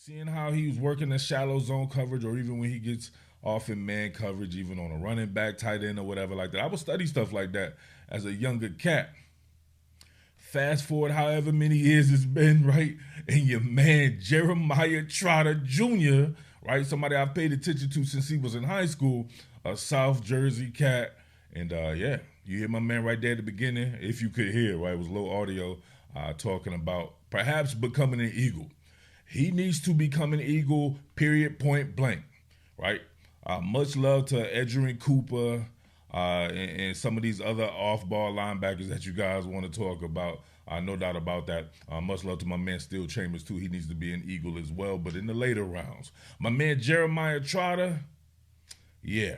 seeing how he was working the shallow zone coverage, or even when he gets off in man coverage, even on a running back, tight end, or whatever like that. I would study stuff like that as a younger cat. Fast forward however many years it's been, right? And your man Jeremiah Trotter Jr., right? Somebody I've paid attention to since he was in high school, a South Jersey cat. And yeah, you hear my man right there at the beginning, if you could hear, right? It was low audio, talking about perhaps becoming an Eagle. He needs to become an Eagle, period, point blank, right? Much love to Edgerrin Cooper, and some of these other off-ball linebackers that you guys want to talk about. No doubt about that. Much love to my man Steel Chambers, too. He needs to be an Eagle as well, but in the later rounds. My man Jeremiah Trotter, yeah,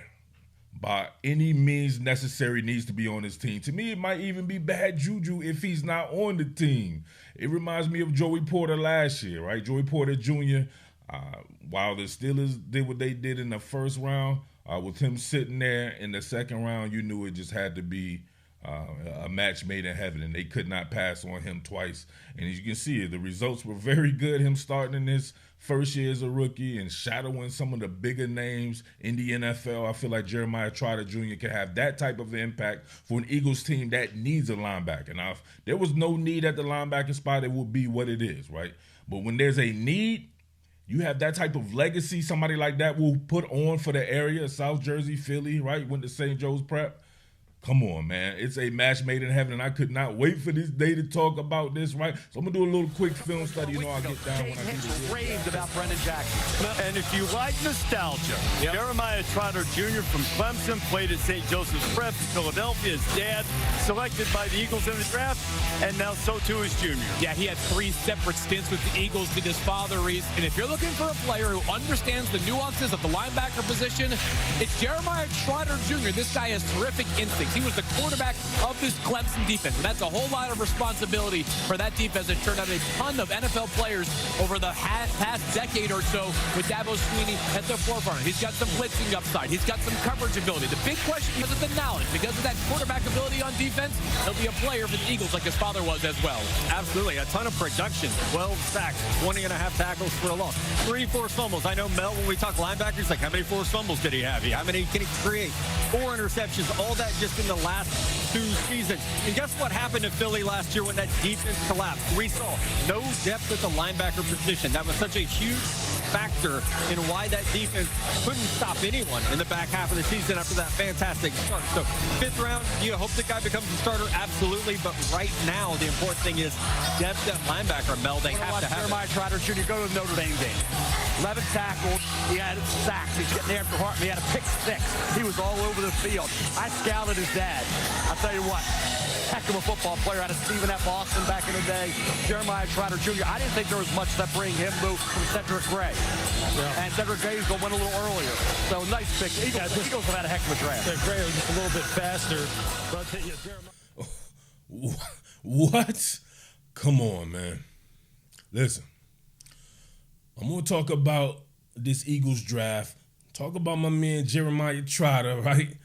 by any means necessary, needs to be on his team. To me, it might even be bad juju if he's not on the team. It reminds me of Joey Porter last year, right? Joey Porter Jr., while the Steelers did what they did in the first round, with him sitting there in the second round, you knew it just had to be a match made in heaven, and they could not pass on him twice. And as you can see, the results were very good. Him starting in his first year as a rookie and shadowing some of the bigger names in the NFL. I feel like Jeremiah Trotter Jr. can have that type of impact for an Eagles team that needs a linebacker. Now, if there was no need at the linebacker spot, it would be what it is, right? But when there's a need, you have that type of legacy, somebody like that will put on for the area, South Jersey, Philly, right? Went to St. Joe's Prep. Come on, man. It's a match made in heaven, and I could not wait for this day to talk about this, right? So I'm going to do a little quick film study. You know, I'll get down when I do this. Raved about Brendan Jackson. And if you like nostalgia, Jeremiah Trotter Jr. from Clemson played at St. Joseph's Prep in Philadelphia. His dad selected by the Eagles in the draft, and now so too is Junior. Yeah, he had 3 separate stints with the Eagles, did his father. And if you're looking for a player who understands the nuances of the linebacker position, it's Jeremiah Trotter Jr. This guy has terrific instincts. He was the quarterback of this Clemson defense, and that's a whole lot of responsibility for that defense that turned out a ton of NFL players over the past decade or so with Dabo Swinney at the forefront. He's got some blitzing upside. He's got some coverage ability. The big question is of the knowledge. Because of that quarterback ability on defense, he'll be a player for the Eagles like his father was as well. Absolutely. A ton of production. 12 sacks, 20 and a half tackles for a loss. 3 forced fumbles. I know, Mel, when we talk linebackers, like how many forced fumbles did he have? How many can he create? 4 interceptions. All that just in the last 2 seasons. And guess what happened to Philly last year when that defense collapsed? We saw no depth at the linebacker position. That was such a huge factor in why that defense couldn't stop anyone in the back half of the season after that fantastic start. So 5th round, do you hope the guy becomes a starter? Absolutely. But right now, the important thing is depth at linebacker, Mel. They have to have Jeremiah Trotter Jr. go to the Notre Dame game. 11 tackles. He had sacks. He's getting after Hartman. He had a pick 6. He was all over the field. I scouted his dad. I'll tell you what, heck of a football player out of Stephen F. Austin back in the day. Jeremiah Trotter Jr. I didn't think there was much separating him, Lou, from Cedric Gray. Yeah. And Cedric Gray was going to win a little earlier. So nice pick. Eagles have had a heck of a draft. Yeah, Gray was just a little bit faster. But yeah, Jeremiah. What? Come on, man. Listen, I'm going to talk about this Eagles draft. Talk about my man Jeremiah Trotter, right?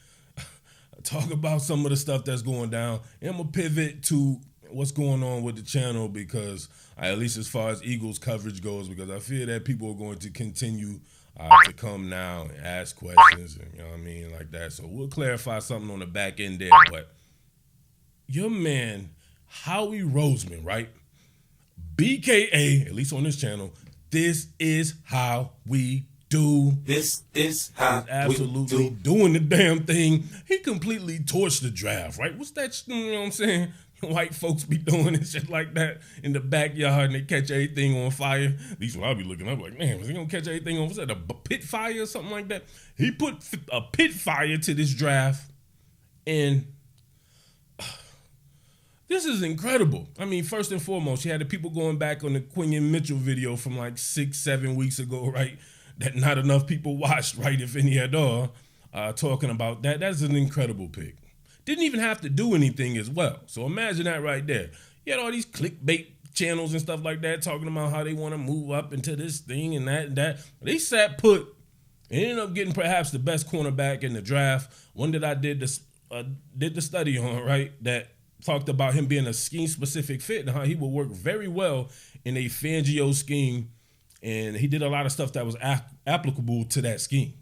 Talk about some of the stuff that's going down. And I'm going to pivot to what's going on with the channel because, at least as far as Eagles coverage goes, because I feel that people are going to continue to come now and ask questions and, you know what I mean, like that. So we'll clarify something on the back end there. But your man, Howie Roseman, right? BKA, at least on this channel, this is how we do. This is how absolutely we do. Doing the damn thing. He completely torched the draft, right? What's that? You know what I'm saying? White folks be doing and shit like that in the backyard and they catch everything on fire. At least when I be looking up like, man, was he gonna catch everything on, was that a pit fire or something like that? He put a pit fire to this draft, and this is incredible. I mean, first and foremost, you had the people going back on the Quinion Mitchell video from like 6-7 weeks ago, right? That not enough people watched, right, if any at all, talking about that. That's an incredible pick. Didn't even have to do anything as well. So imagine that right there. You had all these clickbait channels and stuff like that talking about how they want to move up into this thing and that and that. They sat put and ended up getting perhaps the best cornerback in the draft. One that I did the study on, right, that talked about him being a scheme-specific fit and how he will work very well in a Fangio scheme And he did a lot of stuff that was applicable to that scheme.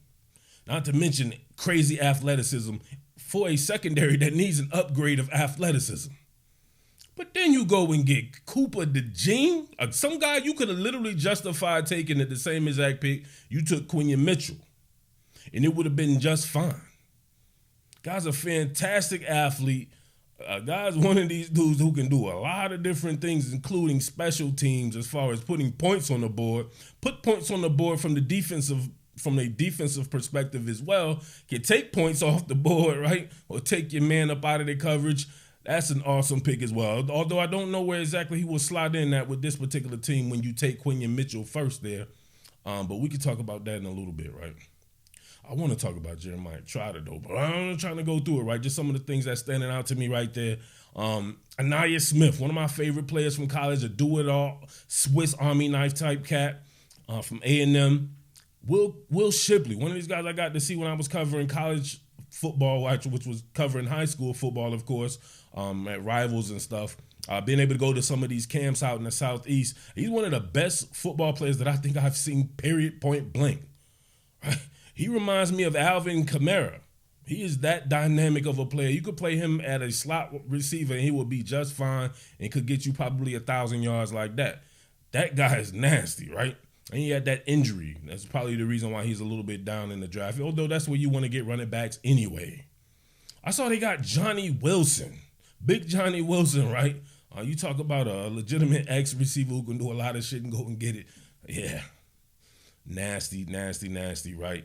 Not to mention crazy athleticism for a secondary that needs an upgrade of athleticism. But then you go and get Cooper DeJean, some guy you could have literally justified taking at the same exact pick. You took Quinion Mitchell, and it would have been just fine. Guy's a fantastic athlete. Guy's one of these dudes who can do a lot of different things, including special teams as far as putting points on the board. Put points on the board from a defensive perspective as well. Can take points off the board, right? Or take your man up out of the coverage. That's an awesome pick as well. Although I don't know where exactly he will slide in at with this particular team when you take Quinion Mitchell first there. But we can talk about that in a little bit, right? I want to talk about Jeremiah Trotter, though, but I'm trying to go through it, right? Just some of the things that's standing out to me right there. Anaya Smith, one of my favorite players from college, a do-it-all, Swiss Army knife type cat from A&M. Will Shipley, one of these guys I got to see when I was covering college football, which was covering high school football, of course, at Rivals and stuff. Being able to go to some of these camps out in the Southeast. He's one of the best football players that I think I've seen, period, point blank. Right? He reminds me of Alvin Kamara. He is that dynamic of a player. You could play him at a slot receiver and he would be just fine and could get you probably 1,000 yards like that. That guy is nasty, right? And he had that injury. That's probably the reason why he's a little bit down in the draft, although that's where you want to get running backs anyway. I saw they got Johnny Wilson. Big Johnny Wilson, right? You talk about a legitimate ex-receiver who can do a lot of shit and go and get it. Yeah. Nasty, nasty, nasty, right?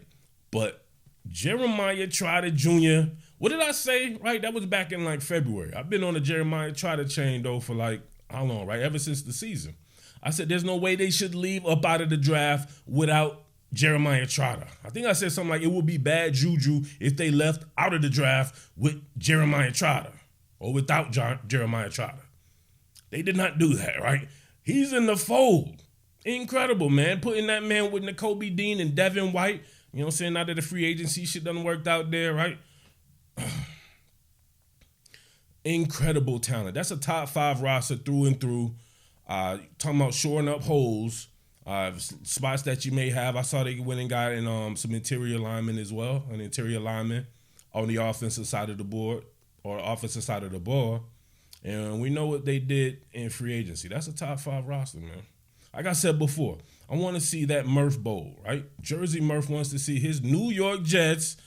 But Jeremiah Trotter Jr., what did I say? Right, that was back in like February. I've been on the Jeremiah Trotter chain, though, for like, how long, right? Ever since the season. I said there's no way they should leave up out of the draft without Jeremiah Trotter. I think I said something like it would be bad juju if they left out of the draft with Jeremiah Trotter or without Jeremiah Trotter. They did not do that, right? He's in the fold. Incredible, man. Putting that man with Nakobe Dean and Devin White. You know what I'm saying? Now that the free agency shit done worked out there, right? Incredible talent. That's a top 5 roster through and through. Talking about shoring up holes, spots that you may have. I saw they went and got in some interior linemen as well, an interior lineman on the offensive side of the board or offensive side of the ball. And we know what they did in free agency. That's a top 5 roster, man. Like I said before, I want to see that Murph Bowl, right? Jersey Murph wants to see his New York Jets,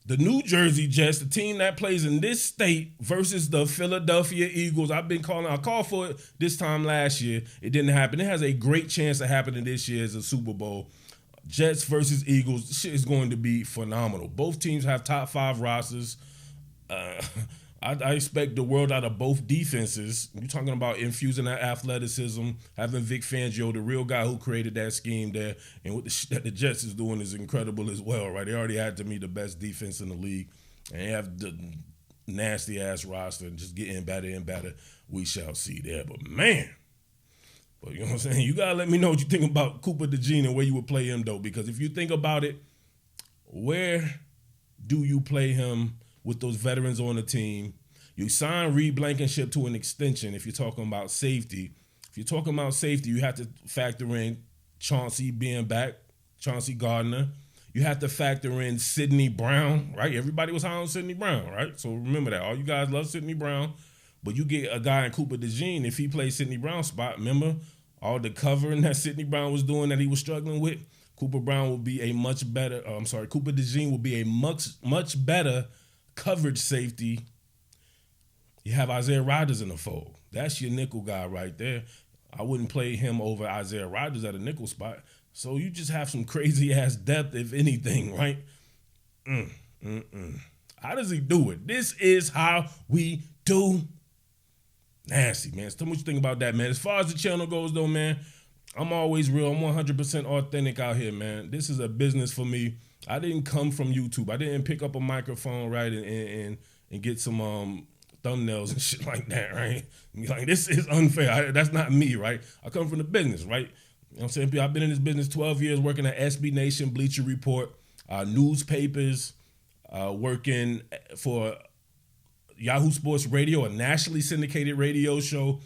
the New Jersey Jets, the team that plays in this state versus the Philadelphia Eagles. I called for it this time last year. It didn't happen. It has a great chance of happening this year as a Super Bowl. Jets versus Eagles, this shit is going to be phenomenal. Both teams have top 5 rosters. I expect the world out of both defenses. You're talking about infusing that athleticism, having Vic Fangio, the real guy who created that scheme there, and what the shit that the Jets is doing is incredible as well, right? They already had, to me, the best defense in the league, and they have the nasty-ass roster and just getting better and better. We shall see there. But, man, you know what I'm saying? You got to let me know what you think about Cooper DeJean and where you would play him, though, because if you think about it, where do you play him with those veterans on the team? You sign Reed Blankenship to an extension if you're talking about safety. If you're talking about safety, you have to factor in Chauncey being back, Chauncey Gardner. You have to factor in Sidney Brown, right? Everybody was high on Sidney Brown, right? So remember that. All you guys love Sidney Brown, but you get a guy in Cooper DeJean, if he plays Sidney Brown's spot, remember all the covering that Sidney Brown was doing that he was struggling with? Cooper DeJean will be a much better coverage safety. You have Isaiah Rodgers in the fold. That's your nickel guy right there. I wouldn't play him over Isaiah Rodgers at a nickel spot. So you just have some crazy-ass depth, if anything, right? How does he do it? This is how we do. Nasty, man. So much think about that, man. As far as the channel goes, though, man, I'm always real. I'm 100% authentic out here, man. This is a business for me. I didn't come from YouTube. I didn't pick up a microphone, right, and get some thumbnails and shit like that, right? Like, this is unfair. That's not me, right? I come from the business, right? You know what I'm saying? I've been in this business 12 years working at SB Nation, Bleacher Report, newspapers, working for Yahoo Sports Radio, a nationally syndicated radio show.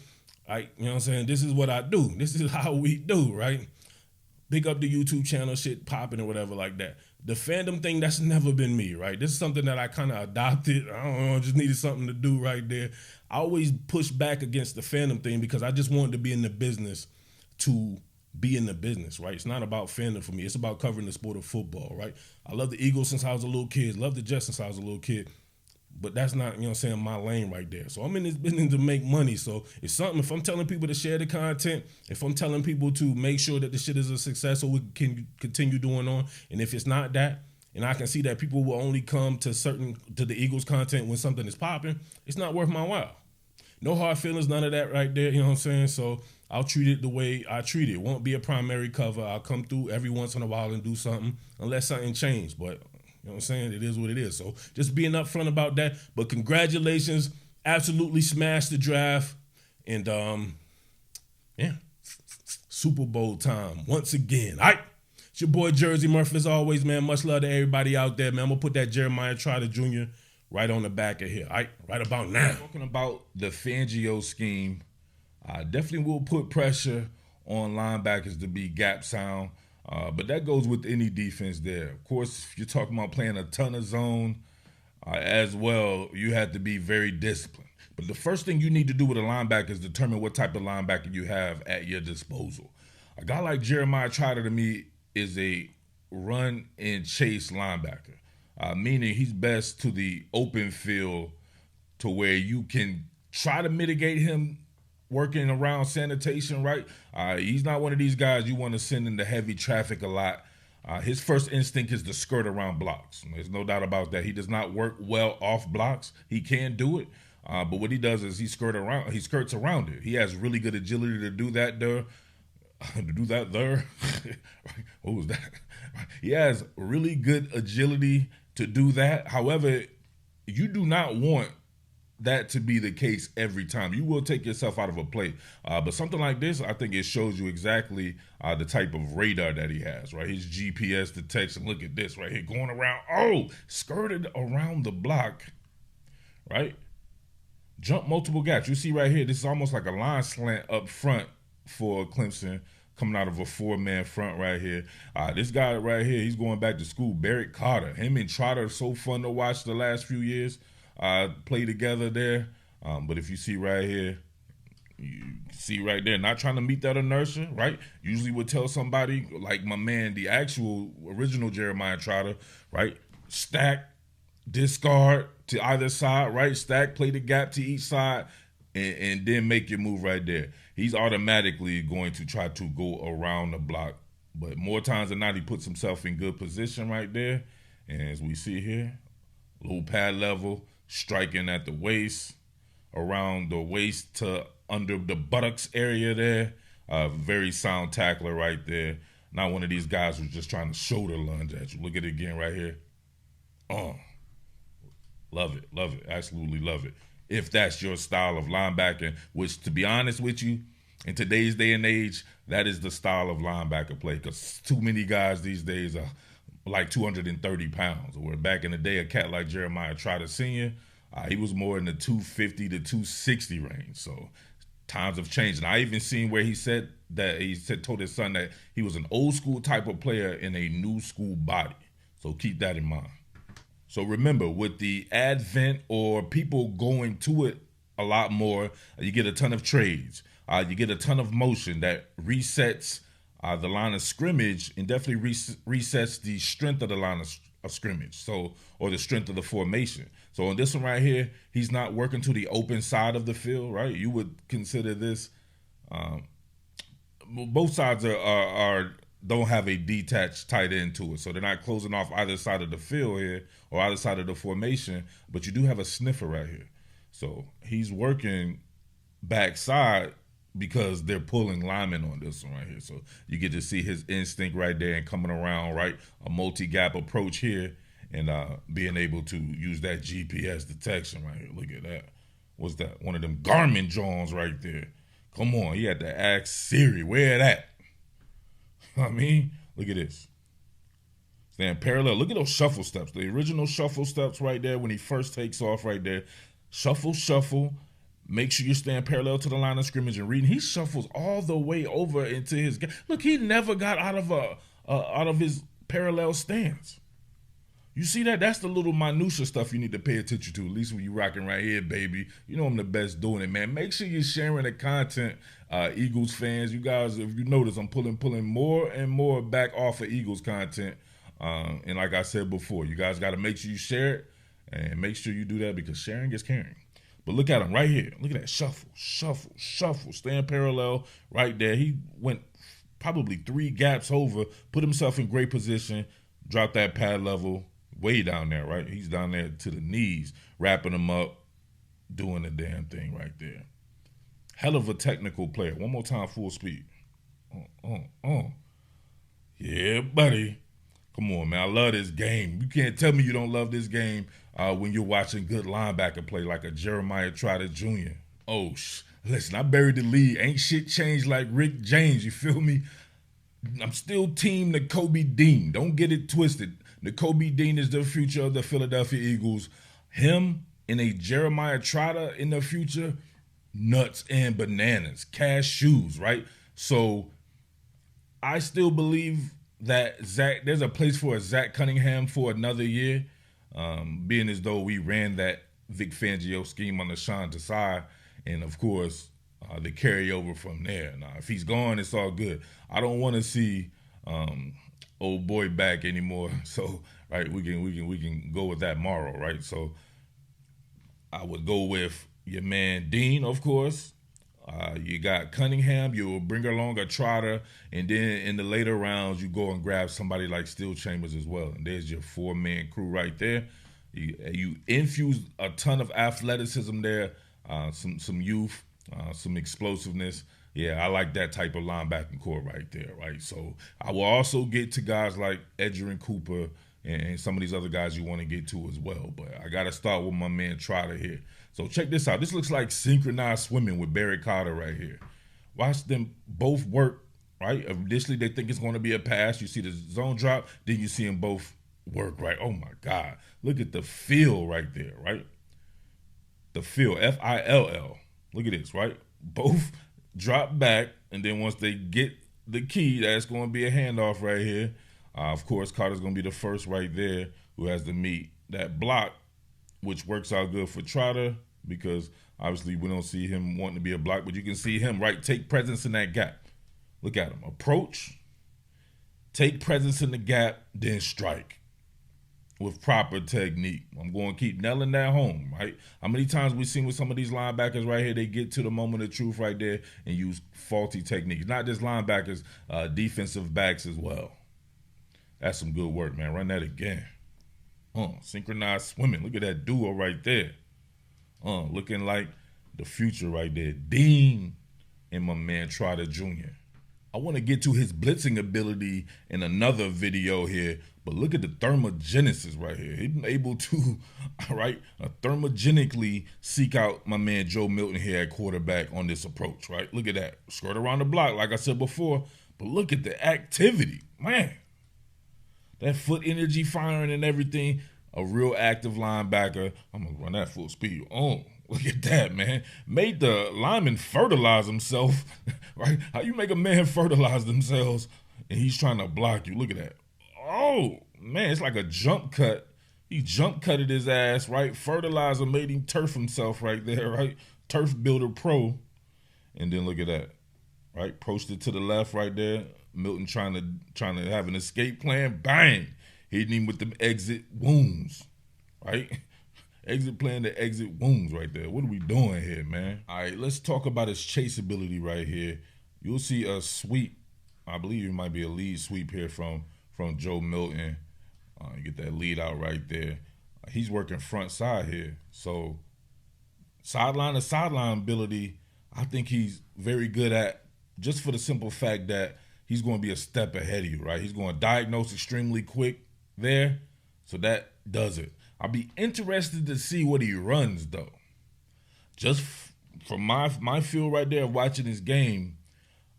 You know what I'm saying? This is what I do. This is how we do, right? big up the YouTube channel, shit popping or whatever like that. The fandom thing, that's never been me, right? This is something that I kind of adopted. I don't know, just needed something to do right there. I always push back against the fandom thing because I just wanted to be in the business to be in the business, right? It's not about fandom for me. It's about covering the sport of football, right? I love the Eagles since I was a little kid. Love the Jets since I was a little kid. But that's not, my lane right there. So I'm in this business to make money. So if I'm telling people to share the content, if I'm telling people to make sure that the shit is a success so we can continue doing on, and if it's not that, and I can see that people will only come to the Eagles content when something is popping, it's not worth my while. No hard feelings, none of that right there, you know what I'm saying? So I'll treat it the way I treat it. It won't be a primary cover. I'll come through every once in a while and do something unless something changed. But you know what I'm saying? It is what it is. So just being upfront about that. But congratulations. Absolutely smashed the draft. And, Super Bowl time once again. All right. It's your boy Jersey Murphy as always, man. Much love to everybody out there, man. I'm going to put that Jeremiah Trotter Jr. right on the back of here. All right. Right about now. Talking about the Fangio scheme, I definitely will put pressure on linebackers to be gap sound. But that goes with any defense there. Of course, if you're talking about playing a ton of zone as well, you have to be very disciplined. But the first thing you need to do with a linebacker is determine what type of linebacker you have at your disposal. A guy like Jeremiah Trotter, to me, is a run and chase linebacker, meaning he's best to the open field to where you can try to mitigate him working around sanitation, right? He's not one of these guys you want to send into heavy traffic a lot. His first instinct is to skirt around blocks. There's no doubt about that. He does not work well off blocks. He can do it, but what he does is he skirts around it. He has really good agility to do that there. What was that? He has really good agility to do that. However, you do not want that to be the case every time. You will take yourself out of a play. But something like this, I think it shows you exactly the type of radar that he has, right? His GPS detection. Look at this right here, going around. Skirted around the block, right? Jump multiple gaps. You see right here, this is almost like a line slant up front for Clemson, coming out of a 4-man front right here. This guy right here, he's going back to school, Barrett Carter. Him and Trotter are so fun to watch the last few years. Play together there. But if you see right here, you see right there, not trying to meet that inertia, right? Usually would tell somebody like my man, the actual original Jeremiah Trotter, right? Stack, discard to either side, right? Stack, play the gap to each side, and then make your move right there. He's automatically going to try to go around the block. But more times than not, he puts himself in good position right there. And as we see here, low pad level, striking at the waist, around the waist to under the buttocks area there. Very sound tackler right there. Not one of these guys who's just trying to shoulder lunge at you. Look at it again right here. Love it, absolutely love it. If that's your style of linebacking, which to be honest with you, in today's day and age, that is the style of linebacker play, because too many guys these days are like 230 pounds. Where back in the day, a cat like Jeremiah Trotter Sr., he was more in the 250 to 260 range. So times have changed. And I even seen where he said that told his son that he was an old school type of player in a new school body. So keep that in mind. So remember, with the advent or people going to it a lot more, you get a ton of trades. You get a ton of motion that resets the line of scrimmage and definitely resets the strength of the line of scrimmage, or the strength of the formation. So on this one right here, he's not working to the open side of the field, right? You would consider this, both sides don't have a detached tight end to it. So they're not closing off either side of the field here or either side of the formation, but you do have a sniffer right here. So he's working backside because they're pulling linemen on this one right here. So you get to see his instinct right there and coming around, right? A multi-gap approach here and being able to use that GPS detection right here. Look at that. What's that? One of them Garmin Jones right there. Come on, he had to ask Siri, where that? I mean, look at this. Stand parallel. Look at those shuffle steps. The original shuffle steps right there when he first takes off right there. Shuffle, shuffle, Make sure you're staying parallel to the line of scrimmage and reading. He shuffles all the way over into his game. Look, he never got out of his parallel stance. You see that? That's the little minutia stuff you need to pay attention to, at least when you're rocking right here, baby. You know I'm the best doing it, man. Make sure you're sharing the content, Eagles fans. You guys, if you notice, I'm pulling more and more back off of Eagles content. And like I said before, you guys got to make sure you share it and make sure you do that because sharing is caring. But look at him right here. Look at that. Shuffle, shuffle, shuffle. Staying parallel right there. He went probably 3 gaps over, put himself in great position, dropped that pad level way down there, right? He's down there to the knees, wrapping him up, doing the damn thing right there. Hell of a technical player. One more time, full speed. Yeah, buddy. Come on, man. I love this game. You can't tell me you don't love this game when you're watching good linebacker play like a Jeremiah Trotter Jr. Listen, I buried the lead. Ain't shit changed like Rick James, you feel me? I'm still team Nakobe Dean. Don't get it twisted. Nakobe Dean is the future of the Philadelphia Eagles. Him and a Jeremiah Trotter in the future, nuts and bananas, cashews, right? So I still believe that there's a place for a Zach Cunningham for another year, being as though we ran that Vic Fangio scheme on the Sean Desai, and of course the carryover from there. Now, if he's gone, it's all good. I don't want to see old boy back anymore. So right, we can go with that moral, right? So I would go with your man Dean, of course. You got Cunningham. You will bring along a Trotter, and then in the later rounds, you go and grab somebody like Steel Chambers as well. And there's your 4-man crew right there. You infuse a ton of athleticism there, some youth, some explosiveness. Yeah, I like that type of linebacking core right there, right? So I will also get to guys like Edgerrin Cooper and some of these other guys you want to get to as well. But I got to start with my man Trotter here. So check this out. This looks like synchronized swimming with Barry Carter right here. Watch them both work, right? Initially, they think it's going to be a pass. You see the zone drop. Then you see them both work, right? Oh, my God. Look at the feel right there, right? The feel, F-I-L-L. Look at this, right? Both drop back, and then once they get the key, that's going to be a handoff right here. Of course, Carter's going to be the first right there who has to meet that block, which works out good for Trotter because obviously we don't see him wanting to be a block, but you can see him, right, take presence in that gap. Look at him. Approach, take presence in the gap, then strike with proper technique. I'm going to keep nailing that home, right? How many times we seen with some of these linebackers right here, they get to the moment of truth right there and use faulty techniques. Not just linebackers, defensive backs as well. That's some good work, man. Run that again. Synchronized swimming. Look at that duo right there. Looking like the future right there. Dean and my man Trotter Jr. I want to get to his blitzing ability in another video here, but look at the thermogenesis right here. He's able to, all right, thermogenically seek out my man Joe Milton here at quarterback on this approach, right? Look at that. Skirt around the block, like I said before, but look at the activity. Man, that foot energy firing and everything. A real active linebacker. I'm going to run that full speed. Look at that, man. Made the lineman fertilize himself, right? How you make a man fertilize themselves and he's trying to block you? Look at that. Oh, man, it's like a jump cut. He jump cutted his ass, right? Fertilizer made him turf himself right there, right? Turf Builder Pro. And then look at that, right? Posted to the left right there. Milton trying to have an escape plan. Bang! Hitting him with them exit wounds, right? Exit plan to exit wounds right there. What are we doing here, man? All right, let's talk about his chase ability right here. You'll see a sweep. I believe it might be a lead sweep here from Joe Milton. You get that lead out right there. He's working front side here. So sideline to sideline ability, I think he's very good at, just for the simple fact that he's going to be a step ahead of you, right? He's going to diagnose extremely quick there. So that does it. I'll be interested to see what he runs, though. Just from my feel right there of watching this game,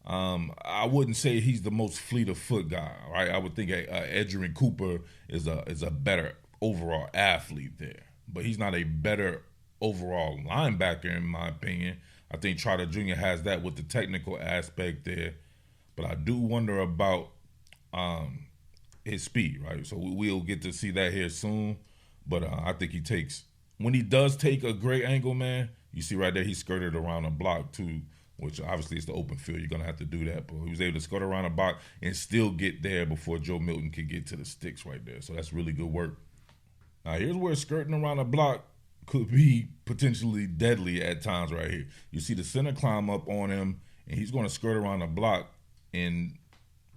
I wouldn't say he's the most fleet of foot guy, right? I would think Edgerrin Cooper is a better overall athlete there, but he's not a better overall linebacker, in my opinion. I think Trotter Jr. has that with the technical aspect there. But I do wonder about his speed, right? So we'll get to see that here soon. But I think when he does take a great angle, man, you see right there, he skirted around a block too, which obviously is the open field. You're going to have to do that. But he was able to skirt around a block and still get there before Joe Milton could get to the sticks right there. So that's really good work. Now, here's where skirting around a block could be potentially deadly at times right here. You see the center climb up on him, and he's going to skirt around the block. And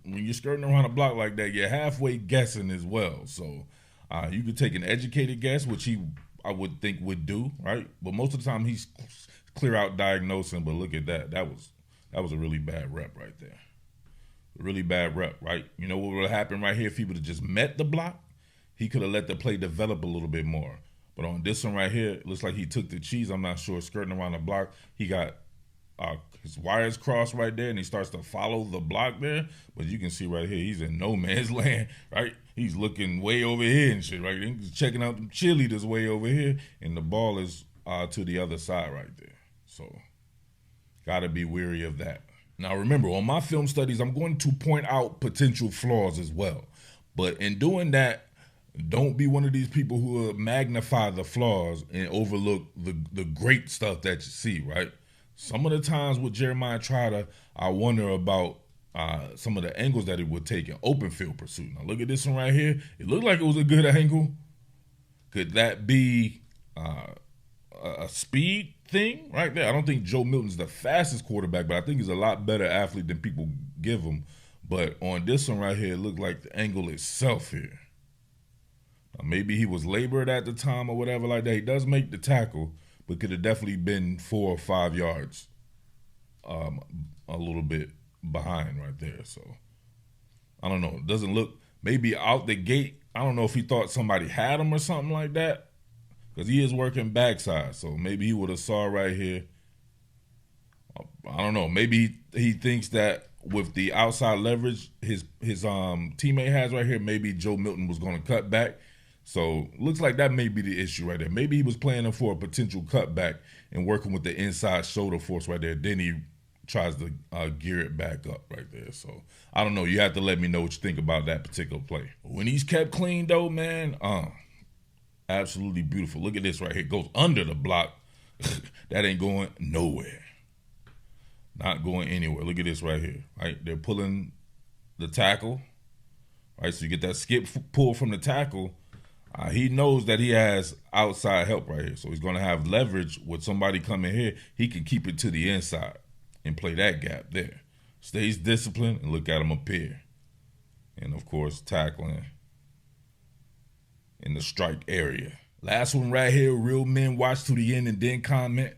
when you're skirting around a block like that, you're halfway guessing as well. So you could take an educated guess, which I would think would do, right? But most of the time he's clear out diagnosing. But look at that. That was a really bad rep right there. A really bad rep, right? You know what would have happened right here if he would have just met the block? He could have let the play develop a little bit more. But on this one right here, it looks like he took the cheese. I'm not sure. Skirting around the block, he got his wires crossed right there, and he starts to follow the block there. But you can see right here, he's in no man's land, right? He's looking way over here and shit, right? He's checking out the cheerleaders way over here, and the ball is to the other side right there. So got to be weary of that. Now, remember, on my film studies, I'm going to point out potential flaws as well. But in doing that, don't be one of these people who will magnify the flaws and overlook the great stuff that you see, right? Some of the times with Jeremiah Trotter, I wonder about some of the angles that he would take in open field pursuit. Now look at this one right here. It looked like it was a good angle. Could that be a speed thing right there? I don't think Joe Milton's the fastest quarterback, but I think he's a lot better athlete than people give him. But on this one right here, it looked like the angle itself here. Maybe he was labored at the time or whatever like that. He does make the tackle, but could have definitely been 4 or 5 yards a little bit behind right there. So, I don't know. It doesn't look, maybe out the gate, I don't know if he thought somebody had him or something like that, because he is working backside. So, maybe he would have saw right here. I don't know. Maybe he thinks that with the outside leverage his teammate has right here, maybe Joe Milton was going to cut back. So looks like that may be the issue right there. Maybe he was planning for a potential cutback and working with the inside shoulder force right there. Then he tries to gear it back up right there. So I don't know. You have to let me know what you think about that particular play. When he's kept clean though, man, absolutely beautiful. Look at this right here. It goes under the block. That ain't going nowhere. Not going anywhere. Look at this right here. Right, they're pulling the tackle. Right, so you get that skip pull from the tackle. He knows that he has outside help right here. So he's going to have leverage with somebody coming here. He can keep it to the inside and play that gap there. Stays disciplined, and look at him up here. And, of course, tackling in the strike area. Last one right here, real men watch to the end and then comment.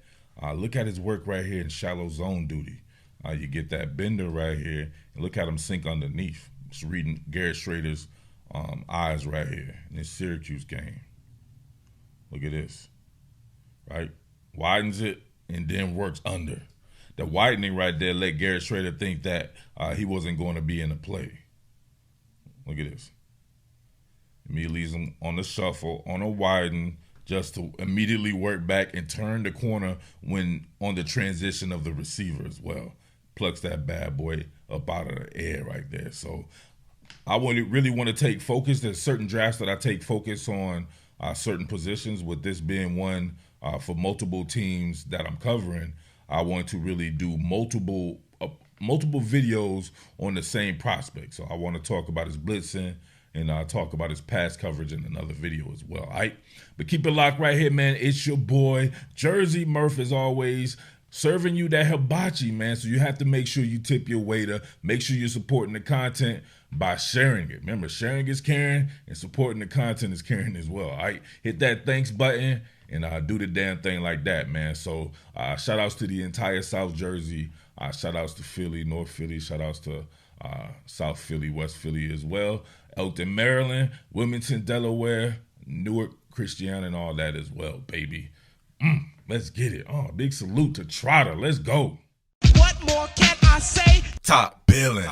Look at his work right here in shallow zone duty. You get that bender right here, and look at him sink underneath. Just reading Garrett Schrader's eyes right here in this Syracuse game. Look at this, right? Widens it and then works under. The widening right there let Garrett Schrader think that he wasn't going to be in the play. Look at this. Immediately leaves him on the shuffle, on a widen, just to immediately work back and turn the corner when on the transition of the receiver as well. Plucks that bad boy up out of the air right there. So I really want to take focus. There's certain drafts that I take focus on certain positions. With this being one for multiple teams that I'm covering, I want to really do multiple videos on the same prospect. So I want to talk about his blitzing and talk about his pass coverage in another video as well. All right, but keep it locked right here, man. It's your boy Jersey Murph, as always, serving you that hibachi, man. So you have to make sure you tip your waiter. Make sure you're supporting the content by sharing it. Remember, sharing is caring, and supporting the content is caring as well. All right, hit that thanks button and do the damn thing like that, man. So shout outs to the entire South Jersey. Shout outs to Philly, North Philly. Shout outs to South Philly, West Philly as well. Elton, Maryland, Wilmington, Delaware, Newark, Christiana, and all that as well, baby. Let's get it. Big salute to Trotter. Let's go. What more can I say? Top Billin.